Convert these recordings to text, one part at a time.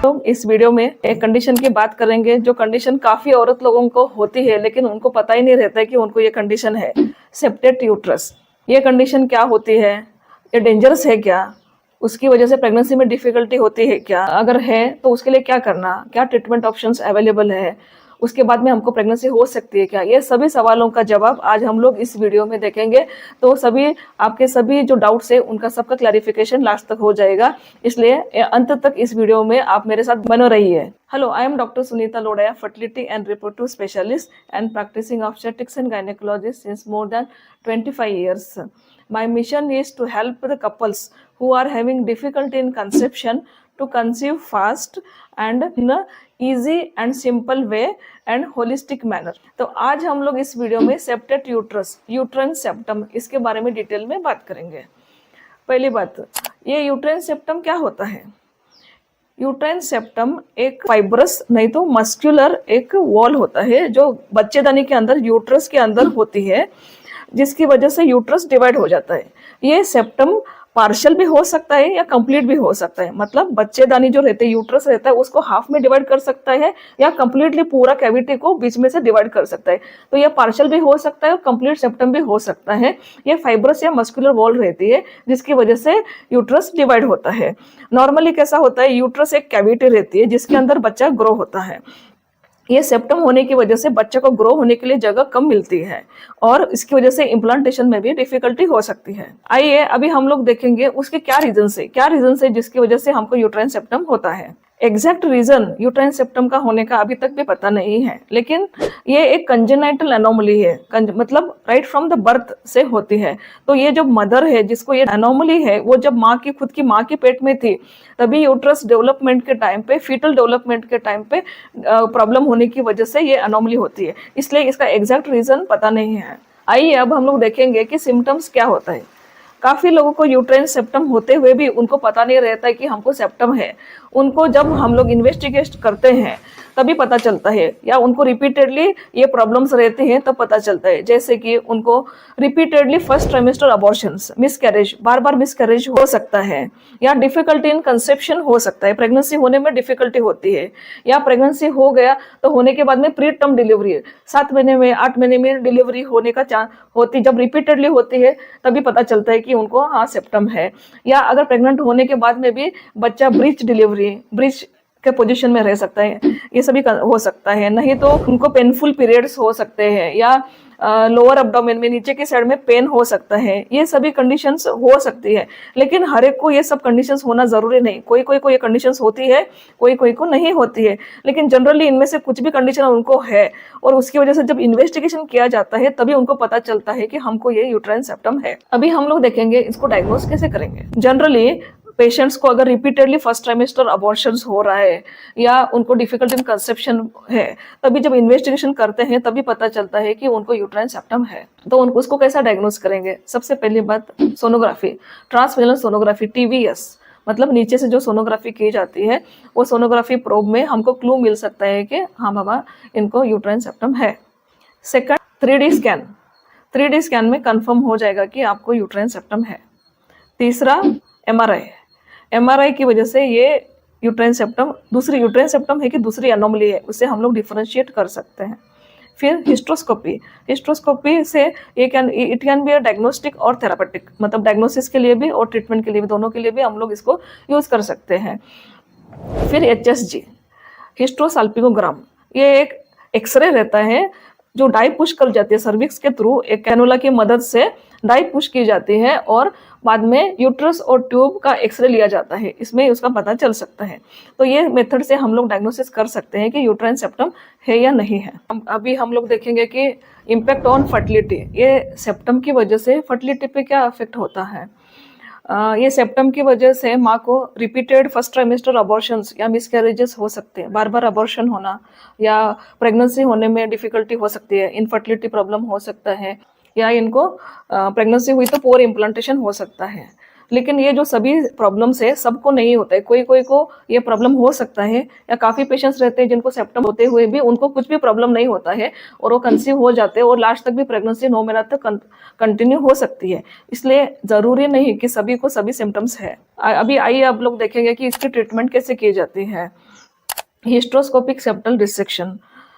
तो इस वीडियो में एक कंडीशन की बात करेंगे, जो कंडीशन काफी औरत लोगों को होती है लेकिन उनको पता ही नहीं रहता है कि उनको ये कंडीशन है, सेप्टेड यूट्रस। ये कंडीशन क्या होती है, ये डेंजरस है क्या, उसकी वजह से प्रेगनेंसी में डिफिकल्टी होती है क्या, अगर है तो उसके लिए क्या करना, क्या ट्रीटमेंट ऑप्शंस अवेलेबल है, उसके बाद में हमको प्रेगनेंसी हो सकती है क्या, ये सभी सवालों का जवाब आज हम लोग इस वीडियो में देखेंगे। तो सभी आपके सभी जो डाउट्स है उनका सबका क्लैरिफिकेशन लास्ट तक हो जाएगा, इसलिए अंत तक इस वीडियो में आप मेरे साथ बने रहिए। Hello, I am doctor Sunita Lodhaya, fertility and reproductive specialist and practising obstetrics and gynaecologist since more than 25 years. My mission is to help the couples who are having difficulty in conception to conceive fast and in a easy and simple way and holistic manner. तो आज हम लोग इस video में septate uterus, uterine septum, इसके बारे में detail में बात करेंगे। पहली बात, ये यूट्राइन सेप्टम क्या होता है? यूट्राइन सेप्टम एक फाइब्रस नहीं तो मस्कुलर एक वॉल होता है जो बच्चेदानी के अंदर, यूट्रस के अंदर होती है, जिसकी वजह से यूट्रस डिवाइड हो जाता है। ये सेप्टम पार्शियल भी हो सकता है या कंप्लीट भी हो सकता है, मतलब बच्चेदानी जो रहते हैं, यूट्रस रहता है, उसको हाफ में डिवाइड कर सकता है या कंप्लीटली पूरा कैविटी को बीच में से डिवाइड कर सकता है। तो ये पार्शियल भी हो सकता है और कंप्लीट सेप्टम भी हो सकता है। ये फाइब्रस या मस्कुलर वॉल रहती है जिसकी वजह से यूट्रस डिवाइड होता है। नॉर्मली कैसा होता है, यूट्रस एक कैविटी रहती है जिसके अंदर बच्चा ग्रो होता है। ये सेप्टम होने की वजह से बच्चे को ग्रो होने के लिए जगह कम मिलती है और इसकी वजह से इम्प्लांटेशन में भी डिफिकल्टी हो सकती है। आइए अभी हम लोग देखेंगे उसके क्या रीजन से जिसकी वजह से हमको यूट्राइन सेप्टम होता है। एग्जैक्ट रीजन यूट्राइन सेप्टम का होने का अभी तक भी पता नहीं है, लेकिन ये एक कंजेनाइटल एनोमली है, मतलब राइट फ्रॉम द बर्थ से होती है। तो ये जो मदर है जिसको ये एनोमली है, वो जब खुद की माँ के पेट में थी तभी यूट्रस डेवलपमेंट के टाइम पे, फीटल डेवलपमेंट के टाइम पे प्रॉब्लम होने की वजह से ये एनोमली होती है, इसलिए इसका एग्जैक्ट रीजन पता नहीं है। आइए अब हम लोग देखेंगे कि सिम्टम्स क्या होता है। काफी लोगों को यूट्राइन सेप्टम होते हुए भी उनको पता नहीं रहता है कि हमको सेप्टम है। उनको जब हम लोग इन्वेस्टिगेट करते हैं तभी पता चलता है, या उनको रिपीटेडली ये प्रॉब्लम्स रहते हैं तब पता चलता है। जैसे कि उनको repeatedly first trimester abortions, miscarriage, बार बार मिसकैरेज हो सकता है, या डिफिकल्टी इन कंसेप्शन हो सकता है, प्रेगनेंसी होने में डिफिकल्टी होती है, या प्रेगनेंसी हो गया तो होने के बाद में प्री टर्म डिलीवरी, 7 महीने में 8 महीने में डिलीवरी होने का चांस होती, जब रिपीटेडली होती है तभी पता चलता है कि उनको हाँ सेप्टम है। या अगर प्रेग्नेंट होने के बाद में भी बच्चा ब्रीच डिलीवरी, ब्रीच के पोजीशन में रह सकता है, ये सभी हो सकता है। नहीं तो उनको पेनफुल पीरियड्स हो सकते हैं, या लोअर एब्डोमेन में नीचे की साइड में पेन हो सकता है, ये सभी कंडीशंस हो सकती है। लेकिन हर एक को ये सब कंडीशंस होना जरूरी नहीं, कोई कोई को ये कंडीशंस होती है, कोई कोई को नहीं होती है, लेकिन जनरली इनमें से कुछ भी कंडीशन उनको है और उसकी वजह से जब इन्वेस्टिगेशन किया जाता है तभी उनको पता चलता है कि हमको ये यूट्राइन सेप्टम है। अभी हम लोग देखेंगे इसको डायग्नोस कैसे करेंगे। जनरली पेशेंट्स को अगर रिपीटेडली फर्स्ट ट्राइमेस्टर अबॉर्शंस हो रहा है या उनको डिफिकल्ट इन कंसेप्शन है, तभी जब इन्वेस्टिगेशन करते हैं तभी पता चलता है कि उनको यूट्राइन सेप्टम है। तो उनको उसको कैसा डायग्नोस करेंगे? सबसे पहली बात, सोनोग्राफी, ट्रांसवेजनल सोनोग्राफी, TVS, मतलब नीचे से जो सोनोग्राफी की जाती है वो सोनोग्राफी प्रोब में हमको क्लू मिल सकता है कि हाँ बाबा इनको यूट्राइन सेप्टम है। Second, 3D scan, 3D scan में कंफर्म हो जाएगा कि आपको यूट्राइन सेप्टम है। तीसरा, MRI की वजह से ये यूट्राइन सेप्टम दूसरी यूट्राइन सेप्टम है कि दूसरी एनोमली है, उससे हम लोग डिफरेंशिएट कर सकते हैं। फिर हिस्ट्रोस्कोपी से it can be a diagnostic और थेरापेटिक, मतलब डायग्नोसिस के लिए भी और ट्रीटमेंट के लिए भी, दोनों के लिए भी हम लोग इसको यूज कर सकते हैं। फिर HSG, हिस्ट्रोसाल्पिंगोग्राम, ये एक एक्सरे रहता है जो डाई पुश कर जाती है सर्विक्स के थ्रू, एक कैनुला की मदद से डाई पुश की जाती है और बाद में यूट्रस और ट्यूब का एक्सरे लिया जाता है, इसमें उसका पता चल सकता है। तो ये मेथड से हम लोग डायग्नोसिस कर सकते हैं कि यूट्राइन सेप्टम है या नहीं है। अभी हम लोग देखेंगे कि इम्पैक्ट ऑन फर्टिलिटी, ये सेप्टम की वजह से फर्टिलिटी पे क्या इफेक्ट होता है। ये सेप्टम की वजह से माँ को रिपीटेड फर्स्ट ट्राइमेस्टर अबॉर्शंस या मिसकैरेजेस हो सकते हैं, बार बार अबॉर्शन होना, या प्रेगनेंसी होने में डिफिकल्टी हो सकती है, इनफर्टिलिटी प्रॉब्लम हो सकता है, या इनको प्रेगनेंसी हुई तो पोर इम्प्लांटेशन हो सकता है। लेकिन ये जो सभी प्रॉब्लम्स है सबको नहीं होता है, कोई कोई को ये प्रॉब्लम हो सकता है, या काफ़ी पेशेंट्स रहते हैं जिनको सेप्टम होते हुए भी उनको कुछ भी प्रॉब्लम नहीं होता है और वो कंसीव हो जाते हैं और लास्ट तक भी प्रेगनेंसी 9 महीना तक कंटिन्यू हो सकती है। इसलिए ज़रूरी नहीं कि सभी को सभी सिम्टम्स है। अभी आइए आप लोग देखेंगे कि इसकी ट्रीटमेंट कैसे की जाती है। हिस्ट्रोस्कोपिक सेप्टल डिसेक्शन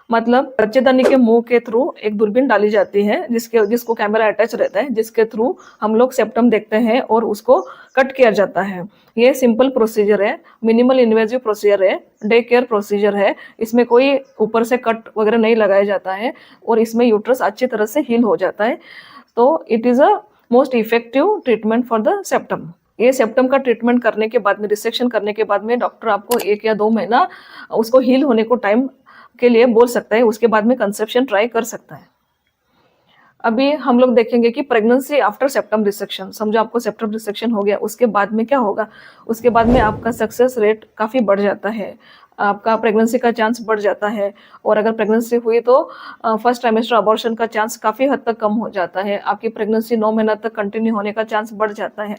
मतलब बच्चेदानी के मुंह के थ्रू एक दूरबीन डाली जाती है जिसको कैमरा अटैच रहता है, जिसके थ्रू हम लोग सेप्टम देखते हैं और उसको कट किया जाता है। ये सिंपल प्रोसीजर है, मिनिमल इन्वेजिव प्रोसीजर है, डे केयर प्रोसीजर है। इसमें कोई ऊपर से कट वगैरह नहीं लगाया जाता है और इसमें यूट्रस अच्छी तरह से हील हो जाता है। तो it is a most effective treatment for the septum. ये सेप्टम का ट्रीटमेंट करने के बाद में, रिसेक्शन करने के बाद में डॉक्टर आपको 1 या 2 महीना उसको हील होने को टाइम के लिए बोल सकता है, उसके बाद में कंसेप्शन ट्राई कर सकता है। अभी हम लोग देखेंगे कि प्रेगनेंसी आफ्टर सेप्टम रिसेक्शन, समझो आपको सेप्टम रिसेक्शन हो गया, उसके बाद में क्या होगा। उसके बाद में आपका सक्सेस रेट काफ़ी बढ़ जाता है, आपका प्रेगनेंसी का चांस बढ़ जाता है, और अगर प्रेगनेंसी हुई तो फर्स्ट ट्राइमेस्टर अबॉर्शन का चांस काफ़ी हद तक कम हो जाता है। आपकी प्रेगनेंसी 9 महीना तक कंटिन्यू होने का चांस बढ़ जाता है।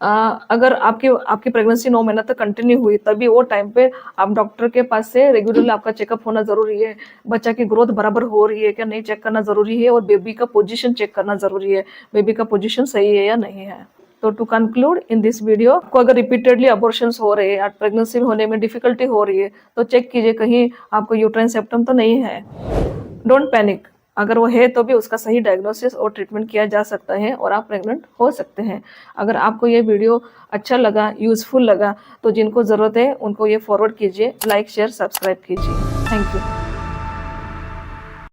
अगर आपकी प्रेगनेंसी 9 महीना तक कंटिन्यू हुई, तभी वो टाइम पे आप डॉक्टर के पास से रेगुलरली आपका चेकअप होना ज़रूरी है। बच्चा की ग्रोथ बराबर हो रही है क्या नहीं चेक करना ज़रूरी है, और बेबी का पोजीशन चेक करना ज़रूरी है, बेबी का पोजीशन सही है या नहीं है। तो to conclude in this video, आपको अगर रिपीटेडली अबॉर्शंस हो रहे हैं या प्रेगनेंसी होने में डिफिकल्टी हो रही है तो चेक कीजिए कहीं आपको यूट्राइन सेप्टम तो नहीं है। डोंट पैनिक, अगर वो है तो भी उसका सही डायग्नोसिस और ट्रीटमेंट किया जा सकता है और आप प्रेग्नेंट हो सकते हैं। अगर आपको ये वीडियो अच्छा लगा, यूज़फुल लगा, तो जिनको ज़रूरत है उनको ये फॉरवर्ड कीजिए, लाइक शेयर सब्सक्राइब कीजिए। Thank you.